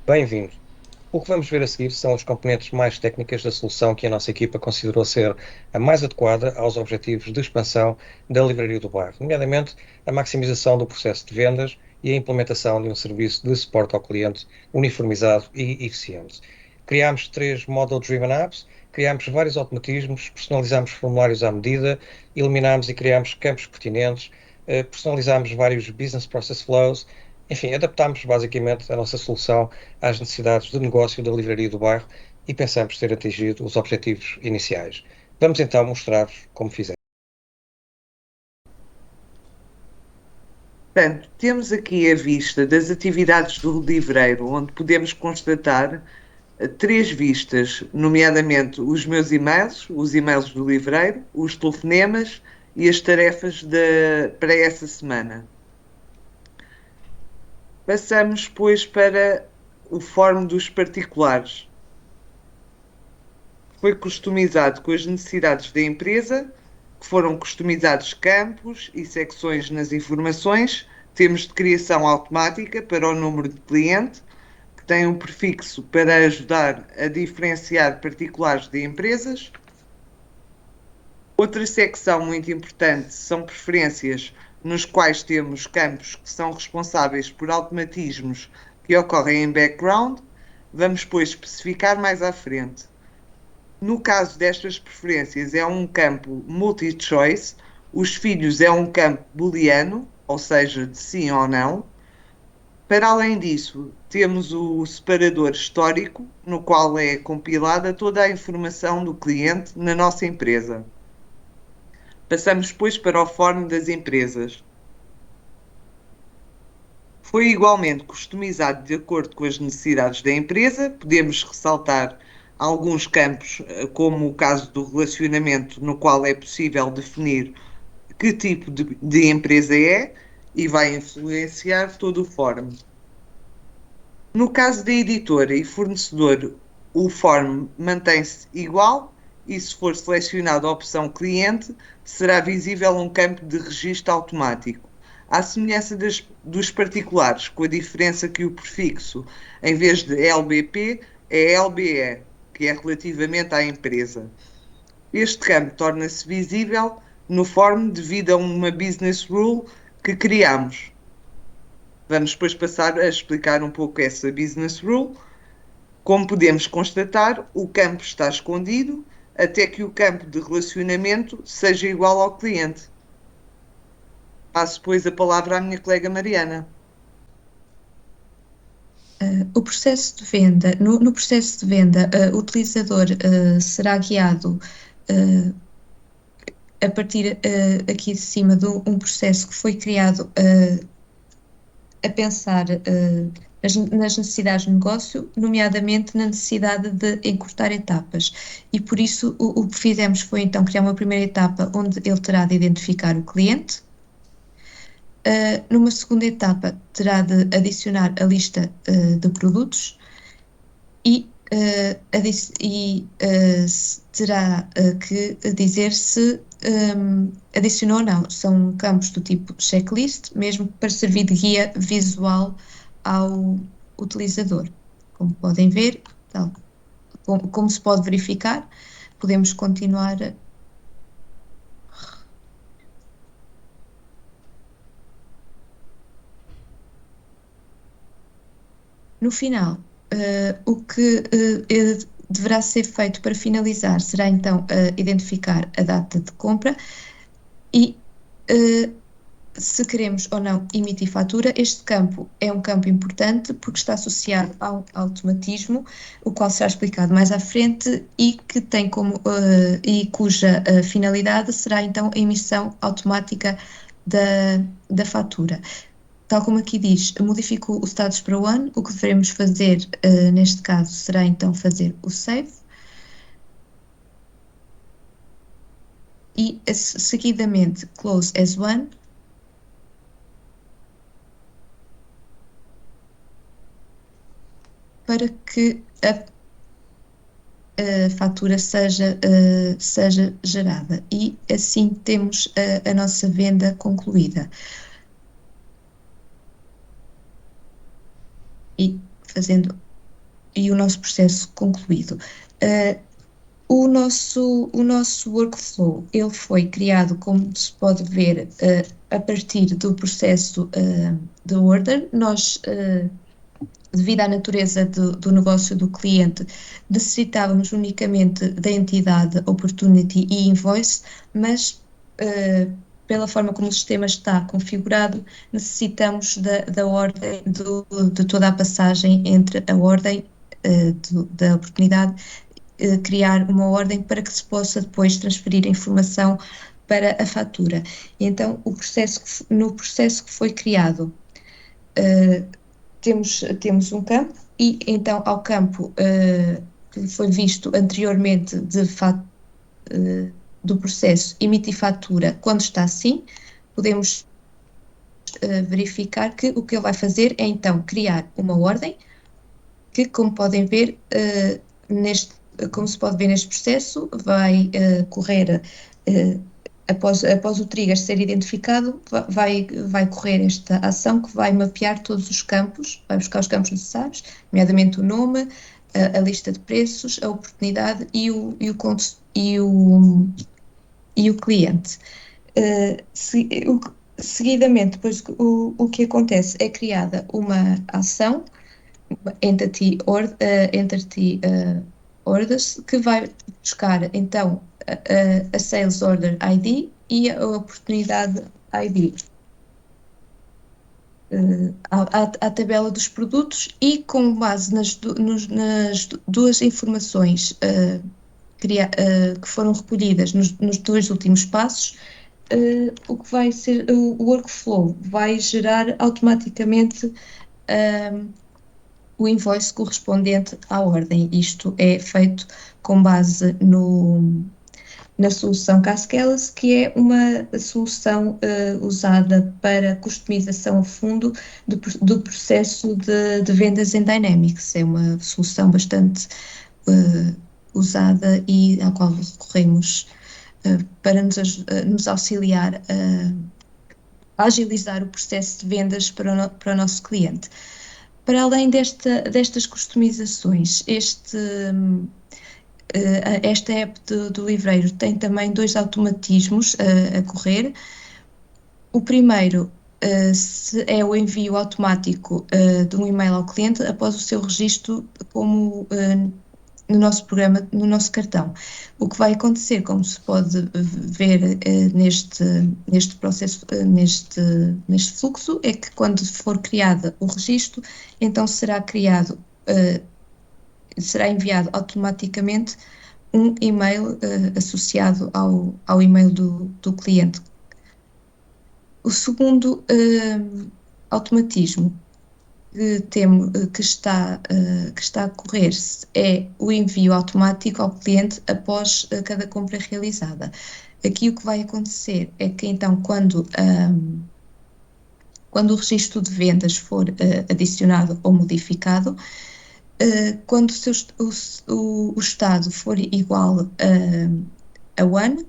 Bem-vindo. O que vamos ver a seguir são as componentes mais técnicas da solução que a nossa equipa considerou ser a mais adequada aos objetivos de expansão da Livraria do Bairro, nomeadamente a maximização do processo de vendas e a implementação de um serviço de suporte ao cliente uniformizado e eficiente. Criámos 3 Model-Driven Apps, criámos vários automatismos, personalizámos formulários à medida, eliminámos e criámos campos pertinentes, personalizámos vários Business Process Flows. Enfim, adaptámos basicamente a nossa solução às necessidades de negócio da Livraria do Bairro e pensamos ter atingido os objetivos iniciais. Vamos então mostrar-vos como fizemos. Portanto, temos aqui a vista das atividades do livreiro, onde podemos constatar 3 vistas, nomeadamente os meus e-mails, os e-mails do livreiro, os telefonemas e as tarefas para essa semana. Passamos, pois, para o fórum dos particulares. Foi customizado com as necessidades da empresa, que foram customizados campos e secções nas informações, temos de criação automática para o número de cliente, que tem um prefixo para ajudar a diferenciar particulares de empresas. Outra secção muito importante são preferências, nos quais temos campos que são responsáveis por automatismos que ocorrem em background. Vamos, pois, especificar mais à frente. No caso destas preferências, é um campo multi-choice, os filhos é um campo booleano, ou seja, de sim ou não. Para além disso, temos o separador histórico, no qual é compilada toda a informação do cliente na nossa empresa. Passamos depois para o fórum das empresas. Foi igualmente customizado de acordo com as necessidades da empresa. Podemos ressaltar alguns campos, como o caso do relacionamento, no qual é possível definir que tipo de empresa é e vai influenciar todo o fórum. No caso da editora e fornecedor, o fórum mantém-se igual e, se for selecionada a opção cliente, será visível um campo de registro automático. À semelhança dos particulares, com a diferença que o prefixo, em vez de LBP, é LBE, que é relativamente à empresa. Este campo torna-se visível no fórum devido a uma business rule que criamos. Vamos depois passar a explicar um pouco essa business rule. Como podemos constatar, o campo está escondido até que o campo de relacionamento seja igual ao cliente. Passo, pois, a palavra à minha colega Mariana. O processo de venda, no processo de venda, o utilizador será guiado a partir aqui de cima de um processo que foi criado a pensar nas necessidades do negócio, nomeadamente na necessidade de encurtar etapas. E por isso o que fizemos foi então criar uma primeira etapa onde ele terá de identificar o cliente. Numa segunda etapa terá de adicionar a lista de produtos e terá que dizer se adicionou ou não. São campos do tipo checklist, mesmo para servir de guia visual ao utilizador. Como podem ver, então, como se pode verificar, podemos continuar. No final, o que deverá ser feito para finalizar será então identificar a data de compra e se queremos ou não emitir fatura. Este campo é um campo importante porque está associado ao automatismo, o qual será explicado mais à frente e que tem como e cuja finalidade será então a emissão automática da fatura. Tal como aqui diz, modifico o status para one. O que devemos fazer neste caso será então fazer o save e seguidamente close as one para que a fatura seja gerada e assim temos a nossa venda concluída. E fazendo o nosso processo concluído. O nosso workflow, ele foi criado, como se pode ver, a partir do processo de order. Nós, devido à natureza do negócio do cliente, necessitávamos unicamente da entidade Opportunity e Invoice, mas pela forma como o sistema está configurado, necessitamos da ordem de toda a passagem entre a ordem da oportunidade, criar uma ordem para que se possa depois transferir a informação para a fatura. Então, no processo que foi criado, temos um campo, e então ao campo que foi visto anteriormente do processo emitir fatura, quando está assim, podemos verificar que o que ele vai fazer é então criar uma ordem que, como podem ver, como se pode ver neste processo, vai correr, após o trigger ser identificado, vai correr esta ação que vai mapear todos os campos, vai buscar os campos necessários, nomeadamente o nome, a lista de preços, a oportunidade e o cliente. Seguidamente, depois o que acontece é criada uma ação, Entity Orders, que vai buscar então a Sales Order ID e a Oportunidade ID à tabela dos produtos, e com base nas duas informações que foram recolhidas nos dois últimos passos, o que vai ser o workflow vai gerar automaticamente o invoice correspondente à ordem. Isto é feito com base na solução Cascales, que é uma solução usada para customização a fundo do processo de vendas em Dynamics. É uma solução bastante usada e à qual recorremos para nos auxiliar a agilizar o processo de vendas para o nosso cliente. Para além destas customizações, esta app do livreiro tem também dois automatismos a correr. O primeiro é o envio automático de um e-mail ao cliente após o seu registro como no nosso programa, no nosso cartão. O que vai acontecer, como se pode ver neste processo, neste fluxo, é que quando for criado o registro, então será enviado automaticamente um e-mail associado ao e-mail do cliente. O segundo automatismo que está a correr é o envio automático ao cliente após cada compra realizada. Aqui o que vai acontecer é que então quando o registro de vendas for adicionado ou modificado, quando o estado for igual a one,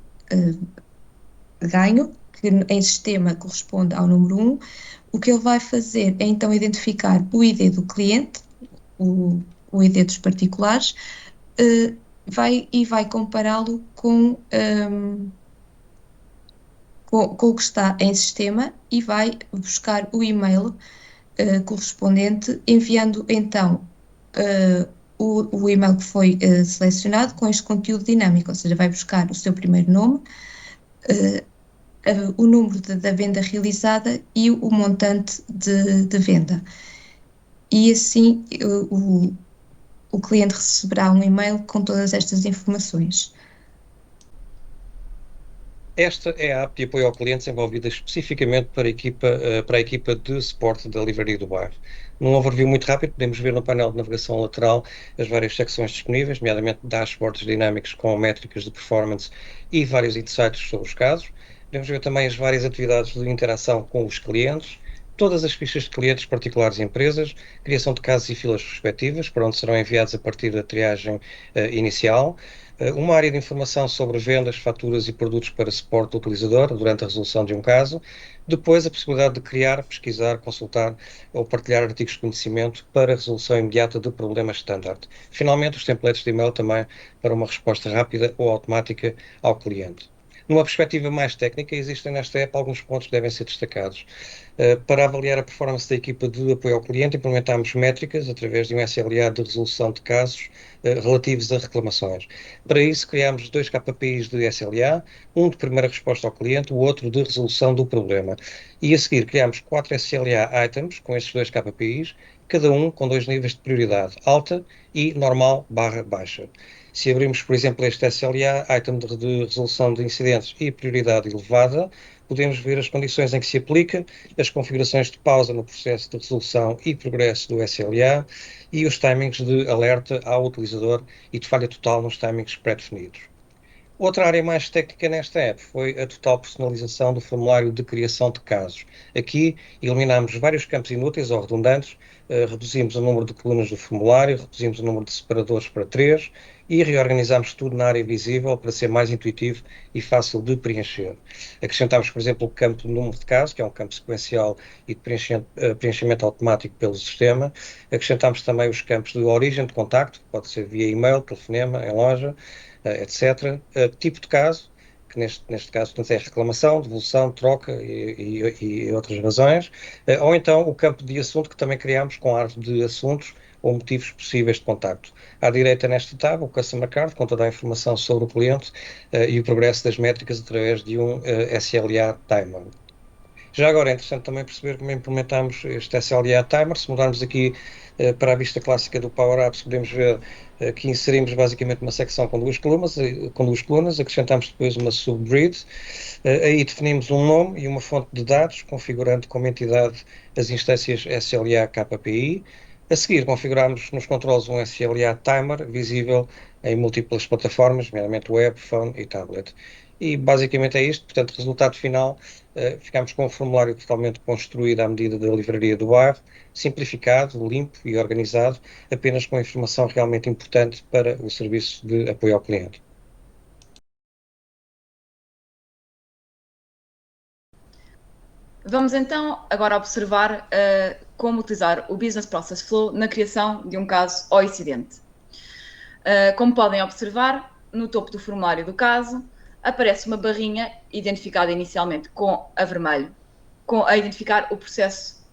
ganho, que em sistema corresponde ao número 1, o que ele vai fazer é então identificar o ID do cliente, o ID dos particulares, vai compará-lo com o que está em sistema e vai buscar o e-mail correspondente, enviando então o e-mail que foi selecionado com este conteúdo dinâmico, ou seja, vai buscar o seu primeiro nome, o número da venda realizada e o montante de venda. E assim o cliente receberá um e-mail com todas estas informações. Esta é a app de apoio ao cliente desenvolvida especificamente para a equipa de suporte da Livraria do Bairro. Num overview muito rápido, podemos ver no painel de navegação lateral as várias secções disponíveis, nomeadamente dashboards dinâmicos com métricas de performance e vários insights sobre os casos. Podemos ver também as várias atividades de interação com os clientes, todas as fichas de clientes particulares e empresas, criação de casos e filas respectivas, para onde serão enviados a partir da triagem inicial, uma área de informação sobre vendas, faturas e produtos para suporte do utilizador durante a resolução de um caso, depois a possibilidade de criar, pesquisar, consultar ou partilhar artigos de conhecimento para resolução imediata de problemas standard. Finalmente, os templates de e-mail também para uma resposta rápida ou automática ao cliente. Numa perspectiva mais técnica, existem nesta app alguns pontos que devem ser destacados. Para avaliar a performance da equipa de apoio ao cliente, implementámos métricas através de um SLA de resolução de casos relativos a reclamações. Para isso, criámos 2 KPIs de SLA, um de primeira resposta ao cliente, o outro de resolução do problema. E a seguir, criámos 4 SLA items com estes 2 KPIs, cada um com 2 níveis de prioridade, alta e normal/baixa. Se abrirmos, por exemplo, este SLA, item de resolução de incidentes e prioridade elevada, podemos ver as condições em que se aplica, as configurações de pausa no processo de resolução e progresso do SLA e os timings de alerta ao utilizador e de falha total nos timings pré-definidos. Outra área mais técnica nesta app foi a total personalização do formulário de criação de casos. Aqui eliminámos vários campos inúteis ou redundantes, reduzimos o número de colunas do formulário, reduzimos o número de separadores para 3 e reorganizámos tudo na área visível para ser mais intuitivo e fácil de preencher. Acrescentámos, por exemplo, o campo número de caso, que é um campo sequencial e de preenchimento automático pelo sistema. Acrescentámos também os campos de origem de contacto, que pode ser via e-mail, telefonema, em loja, etc. Tipo de caso, que neste caso portanto, é reclamação, devolução, troca e outras razões, ou então o campo de assunto que também criámos com a árvore de assuntos ou motivos possíveis de contacto. À direita nesta tab, o Customer Card, com toda a informação sobre o cliente e o progresso das métricas através de um SLA Timer. Já agora é interessante também perceber como implementamos este SLA Timer. Se mudarmos aqui para a vista clássica do Power Apps, podemos ver que inserimos basicamente uma secção com duas colunas, acrescentamos depois uma subgrid, aí definimos um nome e uma fonte de dados, configurando como entidade as instâncias SLA KPI. A seguir, configuramos nos controles um SLA Timer visível em múltiplas plataformas, nomeadamente web, phone e tablet. E basicamente é isto. Portanto, resultado final, ficamos com um formulário totalmente construído à medida da livraria do bairro, simplificado, limpo e organizado, apenas com informação realmente importante para o serviço de apoio ao cliente. Vamos então agora observar como utilizar o Business Process Flow na criação de um caso ou incidente. Como podem observar, no topo do formulário do caso, aparece uma barrinha identificada inicialmente com a vermelho, a identificar o processo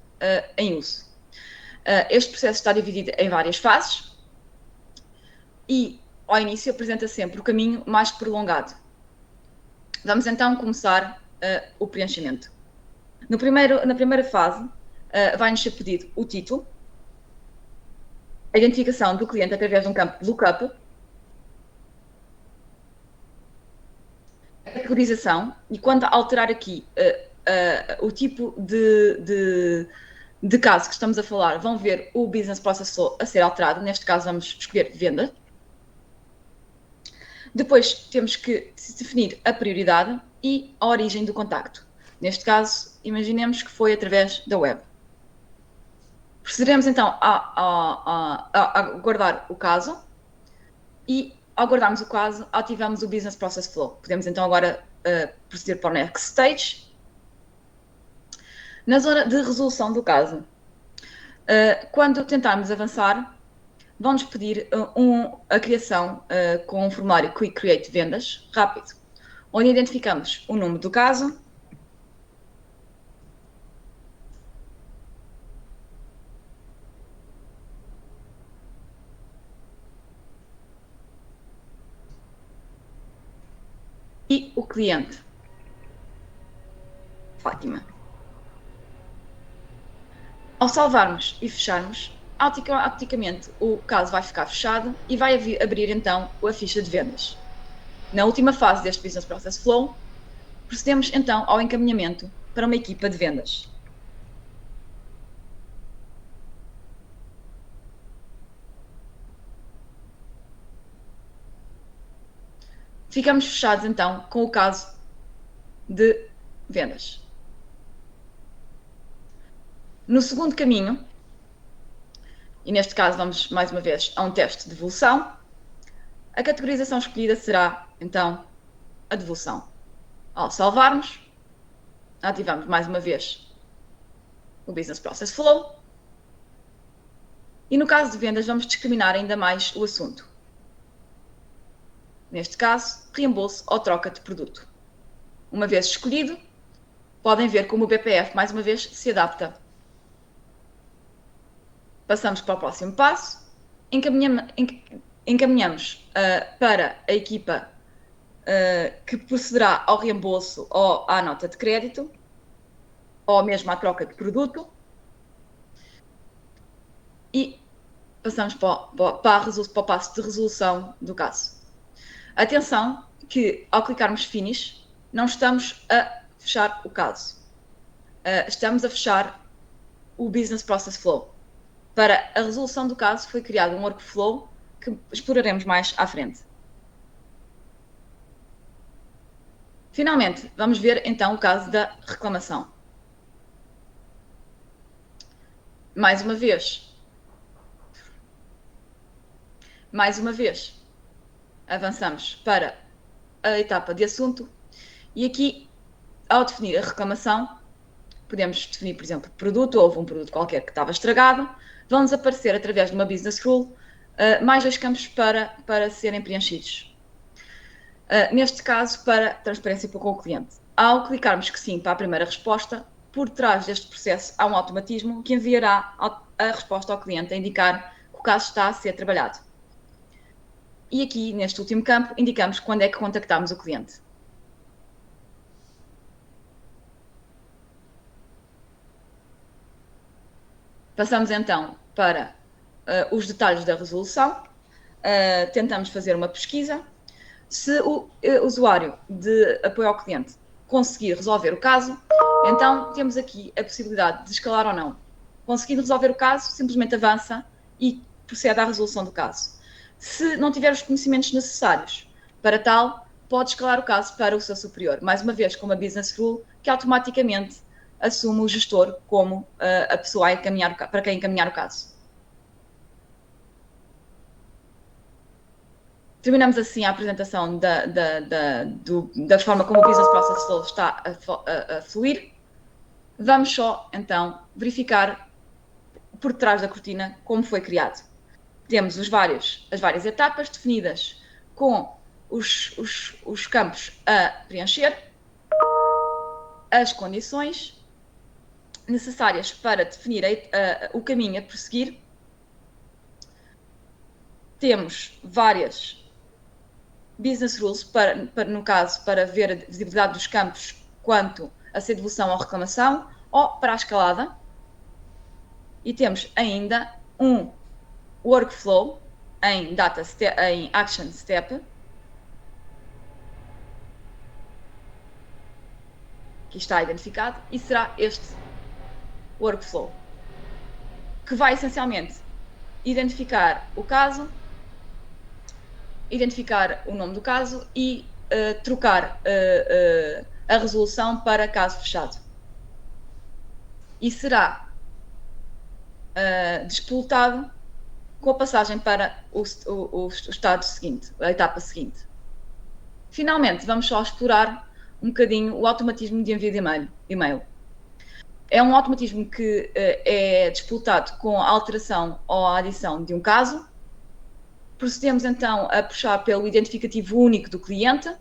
em uso. Este processo está dividido em várias fases e, ao início, apresenta sempre o caminho mais prolongado. Vamos então começar o preenchimento. Na primeira fase, vai-nos ser pedido o título, a identificação do cliente através de um campo de lookup, a categorização, e quando alterar aqui o tipo de caso que estamos a falar, vão ver o Business Process Flow a ser alterado. Neste caso, vamos escolher venda. Depois, temos que definir a prioridade e a origem do contacto. Neste caso, imaginemos que foi através da web. Procederemos então a guardar o caso e, ao guardarmos o caso, ativamos o Business Process Flow. Podemos então agora proceder para o Next Stage. Na zona de resolução do caso, quando tentarmos avançar, vão-nos pedir a criação com um formulário Quick Create Vendas rápido, onde identificamos o nome do caso, e o cliente, Fátima. Ao salvarmos e fecharmos, automaticamente o caso vai ficar fechado e vai abrir então a ficha de vendas. Na última fase deste Business Process Flow, procedemos então ao encaminhamento para uma equipa de vendas. Ficamos fechados então com o caso de vendas. No segundo caminho, e neste caso vamos mais uma vez a um teste de devolução, a categorização escolhida será então a devolução. Ao salvarmos, ativamos mais uma vez o Business Process Flow e no caso de vendas vamos discriminar ainda mais o assunto. Neste caso, reembolso ou troca de produto. Uma vez escolhido, podem ver como o BPF mais uma vez se adapta. Passamos para o próximo passo, encaminhamos para a equipa que procederá ao reembolso ou à nota de crédito, ou mesmo à troca de produto, e passamos para o passo de resolução do caso. Atenção que ao clicarmos Finish, não estamos a fechar o caso. Estamos a fechar o Business Process Flow. Para a resolução do caso foi criado um workflow que exploraremos mais à frente. Finalmente, vamos ver então o caso da reclamação. Mais uma vez, avançamos para a etapa de assunto e aqui, ao definir a reclamação, podemos definir, por exemplo, produto, houve um produto qualquer que estava estragado, vão-nos aparecer, através de uma business rule, mais 2 campos para serem preenchidos. Neste caso, para transparência com o cliente. Ao clicarmos que sim para a primeira resposta, por trás deste processo há um automatismo que enviará a resposta ao cliente a indicar que o caso está a ser trabalhado. E aqui, neste último campo, indicamos quando é que contactamos o cliente. Passamos então para os detalhes da resolução. Tentamos fazer uma pesquisa. Se o usuário de apoio ao cliente conseguir resolver o caso, então temos aqui a possibilidade de escalar ou não. Conseguindo resolver o caso, simplesmente avança e procede à resolução do caso. Se não tiver os conhecimentos necessários para tal, pode escalar o caso para o seu superior, mais uma vez com uma business rule que automaticamente assume o gestor como a pessoa para quem encaminhar o caso. Terminamos assim a apresentação da forma como o Business Process Flow está a fluir. Vamos só, então, verificar por trás da cortina como foi criado. Temos as várias etapas definidas com os campos a preencher, as condições necessárias para definir o caminho a prosseguir. Temos várias business rules, no caso, para ver a visibilidade dos campos quanto a ser devolução ou reclamação, ou para a escalada. E temos ainda um workflow em action step, que está identificado, e será este workflow, que vai essencialmente identificar o caso, identificar o nome do caso e trocar a resolução para caso fechado. E será despolutado com a passagem para o estado seguinte, a etapa seguinte. Finalmente, vamos só explorar um bocadinho o automatismo de envio de e-mail. É um automatismo que é despolutado com a alteração ou a adição de um caso. Procedemos então a puxar pelo identificativo único do cliente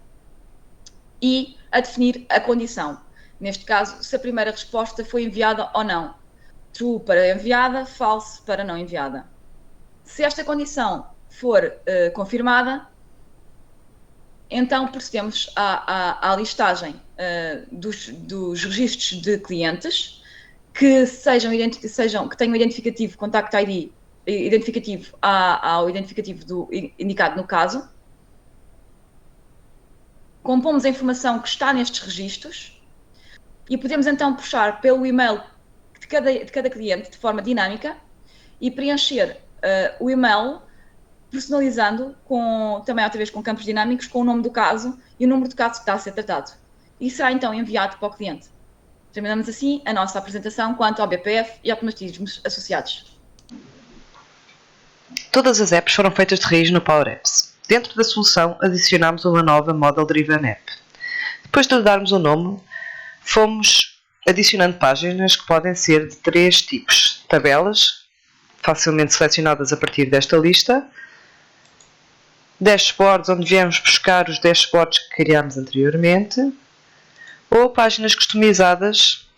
e a definir a condição. Neste caso, se a primeira resposta foi enviada ou não. True para enviada, false para não enviada. Se esta condição for confirmada, então procedemos à listagem dos registros de clientes que tenham identificativo, Contact ID, identificativo ao identificativo indicado no caso. Compomos a informação que está nestes registros e podemos então puxar pelo e-mail de cada cliente de forma dinâmica e preencher o e-mail personalizando também outra vez com campos dinâmicos com o nome do caso e o número de caso que está a ser tratado. E será então enviado para o cliente. Terminamos assim a nossa apresentação quanto ao BPF e automatismos associados. Todas as apps foram feitas de raiz no Power Apps. Dentro da solução, adicionámos uma nova Model Driven App. Depois de lhe darmos um nome, fomos adicionando páginas que podem ser de 3 tipos. Tabelas, facilmente selecionadas a partir desta lista. Dashboards, onde viemos buscar os dashboards que criámos anteriormente. Ou páginas customizadas,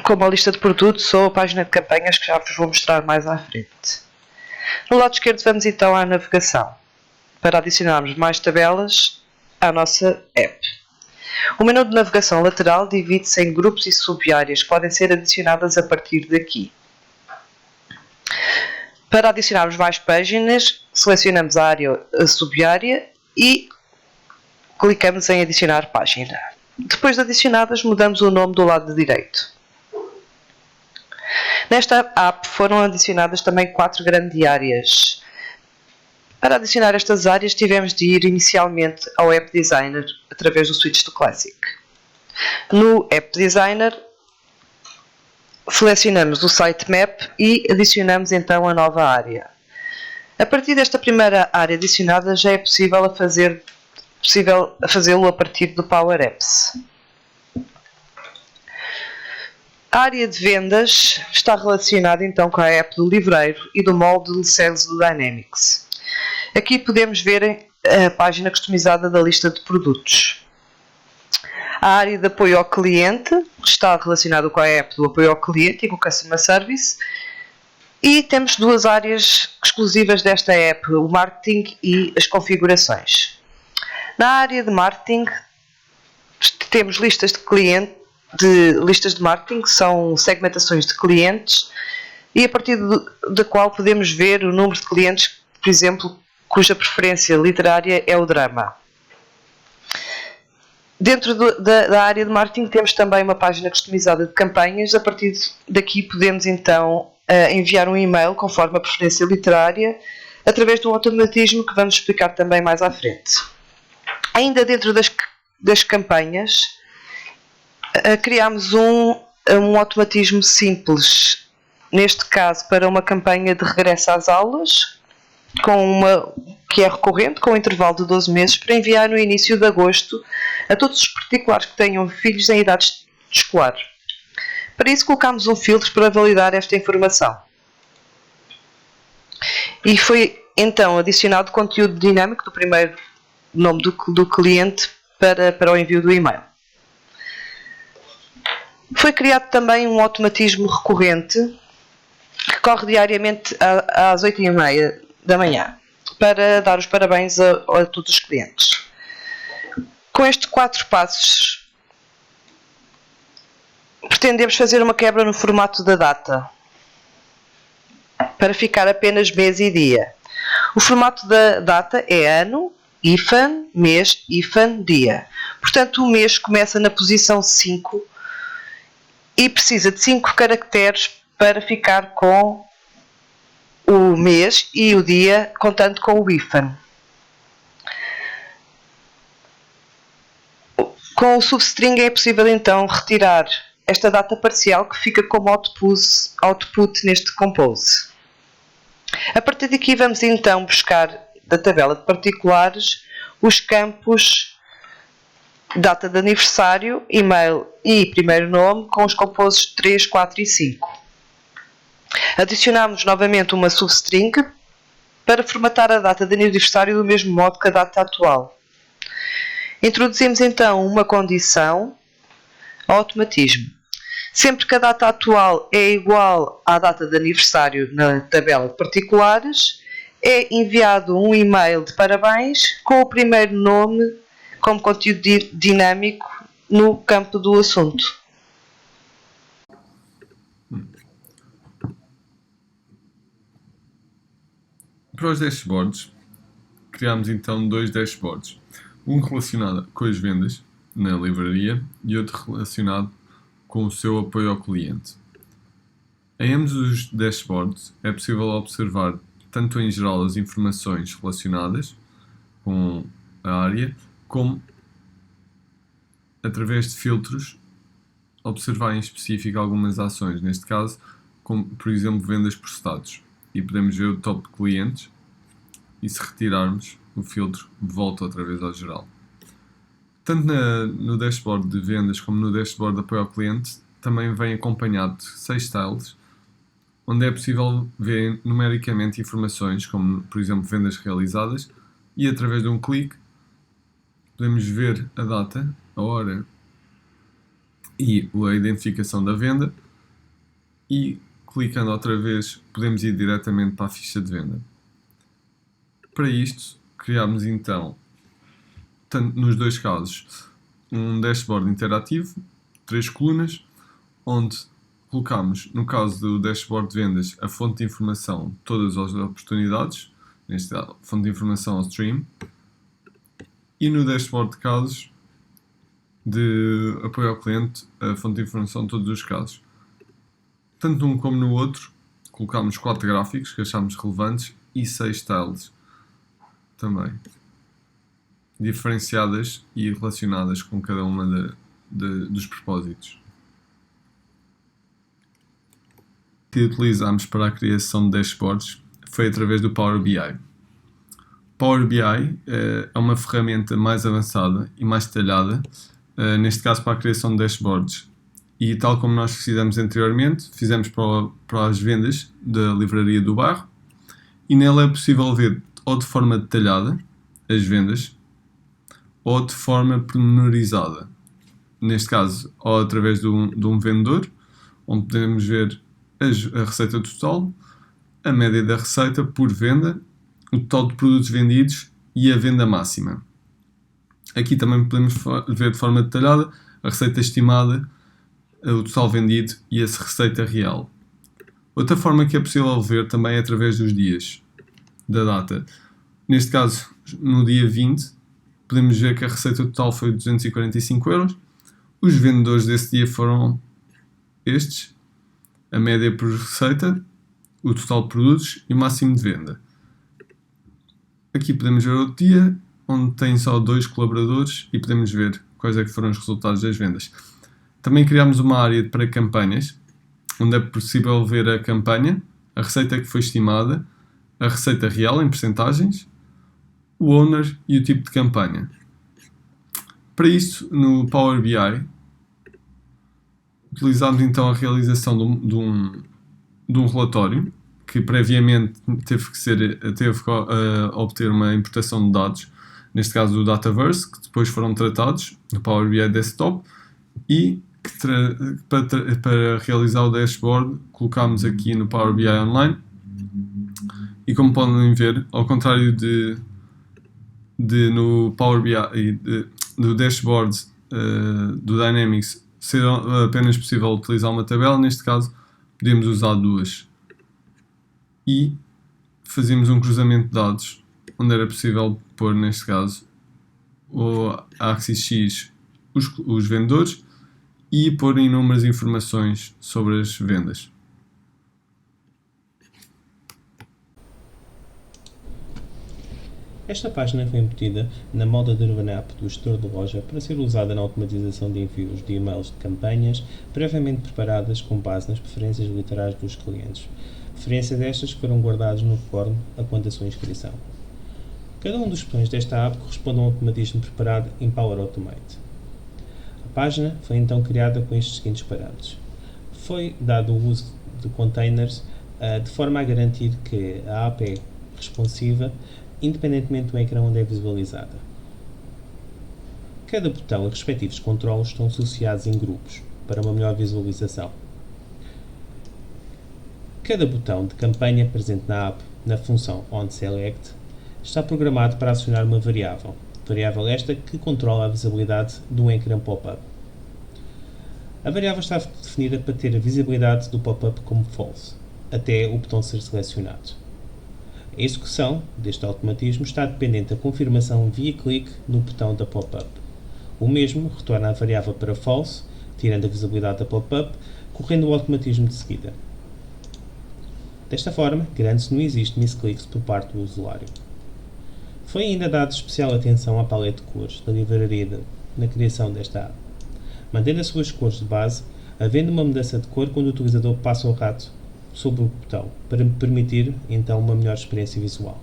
como a lista de produtos ou a página de campanhas, que já vos vou mostrar mais à frente. No lado esquerdo vamos então à navegação, para adicionarmos mais tabelas à nossa app. O menu de navegação lateral divide-se em grupos e sub-áreas que podem ser adicionadas a partir daqui. Para adicionarmos mais páginas, selecionamos a área, a sub-área e clicamos em adicionar página. Depois de adicionadas, mudamos o nome do lado direito. Nesta app foram adicionadas também 4 grandes áreas. Para adicionar estas áreas, tivemos de ir inicialmente ao App Designer através do switch do Classic. No App Designer, selecionamos o Sitemap e adicionamos então a nova área. A partir desta primeira área adicionada, já é possível fazê-lo a partir do Power Apps. A área de vendas está relacionada então com a app do livreiro e do molde Sales do Dynamics. Aqui podemos ver a página customizada da lista de produtos. A área de apoio ao cliente está relacionada com a app do apoio ao cliente e com o Customer Service. E temos 2 áreas exclusivas desta app, o marketing e as configurações. Na área de marketing temos listas de marketing, que são segmentações de clientes, e a partir da qual podemos ver o número de clientes, por exemplo, cuja preferência literária é o drama. Dentro da área de marketing temos também uma página customizada de campanhas. A partir daqui podemos então enviar um e-mail conforme a preferência literária, através de um automatismo que vamos explicar também mais à frente. Ainda dentro das campanhas, criámos um automatismo simples, neste caso para uma campanha de regresso às aulas, que é recorrente, com um intervalo de 12 meses, para enviar no início de agosto a todos os particulares que tenham filhos em idade escolar. Para isso colocámos um filtro para validar esta informação. E foi então adicionado conteúdo dinâmico do primeiro nome do cliente para o envio do e-mail. Foi criado também um automatismo recorrente que corre diariamente às 8h30 da manhã para dar os parabéns a todos os clientes. Com estes 4 passos, pretendemos fazer uma quebra no formato da data para ficar apenas mês e dia. O formato da data é ano, hífen, mês, hífen, dia. Portanto, o mês começa na posição 5 e precisa de 5 caracteres para ficar com o mês e o dia, contando com o hífen. Com o substring é possível então retirar esta data parcial que fica como output neste compose. A partir daqui vamos então buscar da tabela de particulares os campos data de aniversário, e-mail e primeiro nome com os composes 3, 4 e 5. Adicionamos novamente uma substring para formatar a data de aniversário do mesmo modo que a data atual. Introduzimos então uma condição ao automatismo. Sempre que a data atual é igual à data de aniversário na tabela de particulares, é enviado um e-mail de parabéns com o primeiro nome como conteúdo dinâmico no campo do assunto. Para os dashboards, criámos então 2 dashboards. Um relacionado com as vendas na livraria e outro relacionado com o seu apoio ao cliente. Em ambos os dashboards é possível observar tanto em geral as informações relacionadas com a área, como através de filtros observar em específico algumas ações, neste caso, como por exemplo vendas por status, e podemos ver o top de clientes e se retirarmos o filtro volta outra vez ao geral. Tanto no dashboard de vendas como no dashboard de apoio ao cliente também vem acompanhado de 6 tiles, onde é possível ver numericamente informações como por exemplo vendas realizadas, e através de um clique podemos ver a data, a hora e a identificação da venda, e clicando outra vez podemos ir diretamente para a ficha de venda. Para isto criámos então, tanto nos dois casos, um dashboard interativo, 3 colunas, onde colocamos, no caso do dashboard de vendas, a fonte de informação de todas as oportunidades, neste caso, fonte de informação ao stream, e no dashboard de casos de apoio ao cliente, a fonte de informação de todos os casos. Tanto num como no outro, colocámos 4 gráficos que achámos relevantes e 6 tiles também, diferenciadas e relacionadas com cada uma dos propósitos. O que utilizámos para a criação de dashboards foi através do Power BI. Power BI é uma ferramenta mais avançada e mais detalhada, neste caso para a criação de dashboards. E tal como nós fizemos anteriormente, fizemos para as vendas da livraria do bairro, e nela é possível ver ou de forma detalhada as vendas ou de forma pormenorizada. Neste caso, ou através de um vendedor, onde podemos ver a receita total, a média da receita por venda, o total de produtos vendidos e a venda máxima. Aqui também podemos ver de forma detalhada a receita estimada, o total vendido e a receita real. Outra forma que é possível ver também é através dos dias da data. Neste caso, no dia 20, podemos ver que a receita total foi 245 €. Os vendedores desse dia foram estes, a média por receita, o total de produtos e o máximo de venda. Aqui podemos ver outro dia, onde tem só 2 colaboradores e podemos ver quais é que foram os resultados das vendas. Também criámos uma área para campanhas, onde é possível ver a campanha, a receita que foi estimada, a receita real em percentagens, o owner e o tipo de campanha. Para isso, no Power BI, utilizámos então a realização de um relatório, que previamente teve que obter uma importação de dados, neste caso do Dataverse, que depois foram tratados no Power BI Desktop, e para realizar o dashboard colocámos aqui no Power BI Online. E como podem ver, ao contrário de no Power BI do dashboard do Dynamics ser apenas possível utilizar uma tabela, neste caso podemos usar 2. E fazíamos um cruzamento de dados, onde era possível pôr, neste caso, o axis X os vendedores e pôr inúmeras informações sobre as vendas. Esta página foi embutida na Model Driven App do gestor de loja para ser usada na automatização de envios de e-mails de campanhas previamente preparadas com base nas preferências literais dos clientes. Preferências estas que foram guardadas no forno quanto à sua inscrição. Cada um dos botões desta app corresponde a um automatismo preparado em Power Automate. A página foi então criada com estes seguintes parâmetros. Foi dado o uso de containers de forma a garantir que a app é responsiva independentemente do ecrã onde é visualizada. Cada botão e respectivos controlos estão associados em grupos para uma melhor visualização. Cada botão de campanha presente na app, na função OnSelect, está programado para acionar uma variável esta que controla a visibilidade de um ecrã pop-up. A variável está definida para ter a visibilidade do pop-up como false, até o botão ser selecionado. A execução deste automatismo está dependente da confirmação via clique no botão da pop-up. O mesmo retorna a variável para false, tirando a visibilidade da pop-up, correndo o automatismo de seguida. Desta forma, garante-se que não existe misclicks por parte do usuário. Foi ainda dado especial atenção à paleta de cores da livraria na criação desta app. Mantendo as suas cores de base, havendo uma mudança de cor quando o utilizador passa o rato sobre o botão, para permitir então uma melhor experiência visual.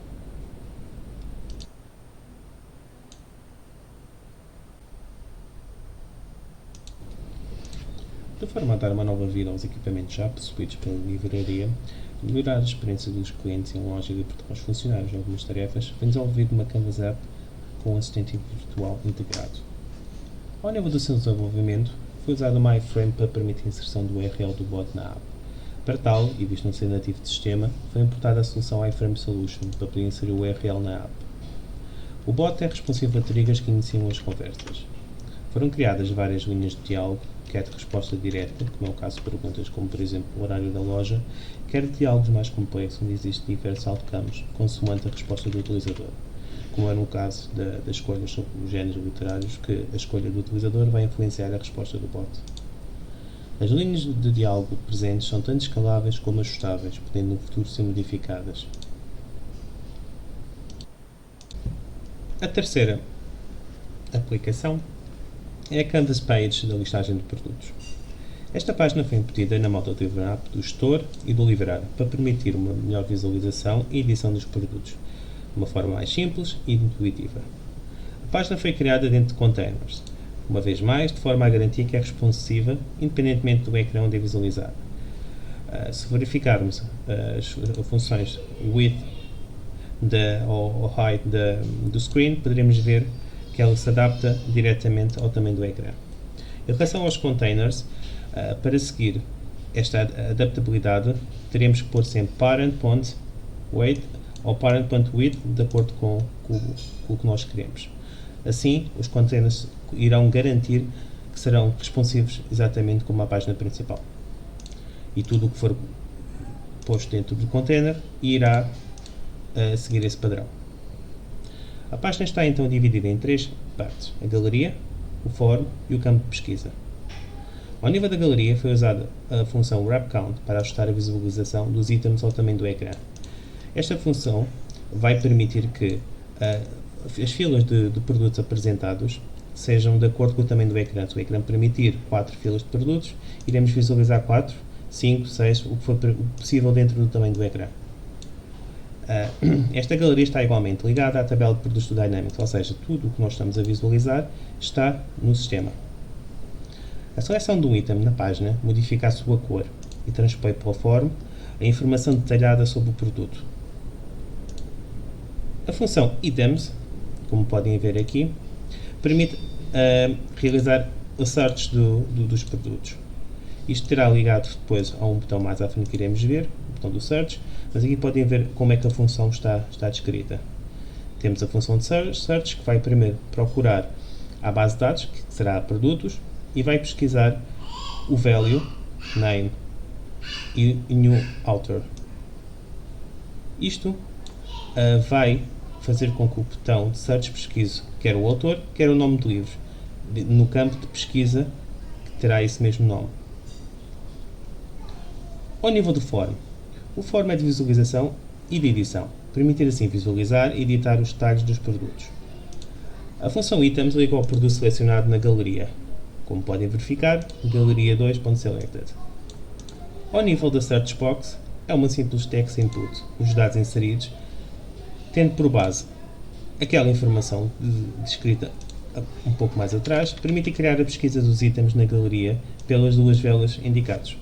De forma a dar uma nova vida aos equipamentos já possuídos pela livraria, melhorar a experiência dos clientes em loja e libertar os funcionários de algumas tarefas, foi desenvolvido uma Canvas App com um assistente virtual integrado. Ao nível do seu desenvolvimento, foi usado uma iframe para permitir a inserção do URL do bot na app. Para tal, e visto não ser nativo de sistema, foi importada a solução iframe Solution para poder inserir o URL na app. O bot é responsivo a triggers que iniciam as conversas. Foram criadas várias linhas de diálogo, quer de resposta direta, como é o caso de perguntas como, por exemplo, o horário da loja, quer de diálogos mais complexos, onde existem diversos outcomes, consoante a resposta do utilizador, como é no caso das escolhas sobre os géneros literários, que a escolha do utilizador vai influenciar a resposta do bot. As linhas de diálogo presentes são tanto escaláveis como ajustáveis, podendo no futuro ser modificadas. A terceira aplicação é a Canvas Page da listagem de produtos. Esta página foi embutida na Moto Delivery App do Store e do Livrar para permitir uma melhor visualização e edição dos produtos, de uma forma mais simples e intuitiva. A página foi criada dentro de containers, uma vez mais, de forma a garantir que é responsiva, independentemente do ecrã onde é visualizar. Se verificarmos as funções width ou height do screen, poderemos ver que ela se adapta diretamente ao tamanho do ecrã. Em relação aos containers, para seguir esta adaptabilidade, teremos que pôr sempre parent.weight ou parent.width de acordo com o que nós queremos. Assim, os containers irão garantir que serão responsivos exatamente como a página principal. E tudo o que for posto dentro do container irá seguir esse padrão. A página está então dividida em três partes: a galeria, o fórum e o campo de pesquisa. Ao nível da galeria foi usada a função WrapCount para ajustar a visualização dos itens ao tamanho do ecrã. Esta função vai permitir que as filas de produtos apresentados sejam de acordo com o tamanho do ecrã. Se o ecrã permitir 4 filas de produtos, iremos visualizar 4, 5, 6, o que for possível dentro do tamanho do ecrã. Esta galeria está igualmente ligada à tabela de produtos do Dynamics, ou seja, tudo o que nós estamos a visualizar está no sistema. A seleção de um item na página modifica a sua cor e transpõe para o fórum a informação detalhada sobre o produto. A função Items, como podem ver aqui, permite realizar a search dos produtos. Isto terá ligado depois a um botão mais à frente que iremos ver, o botão do Search, mas aqui podem ver como é que a função está descrita. Temos a função de Search, que vai primeiro procurar a base de dados, que será produtos, e vai pesquisar o value, name e new author. Isto vai fazer com que o botão de Search pesquise quer o autor, quer o nome do livro, no campo de pesquisa que terá esse mesmo nome. Ao nível do fórum, o fórum é de visualização e de edição, permitir assim visualizar e editar os detalhes dos produtos. A função Items liga ao produto selecionado na galeria. Como podem verificar, galeria 2.selected. Ao nível da Search Box, é uma simples text input, os dados inseridos, tendo por base aquela informação descrita um pouco mais atrás, permite criar a pesquisa dos itens na galeria pelas duas velas indicados.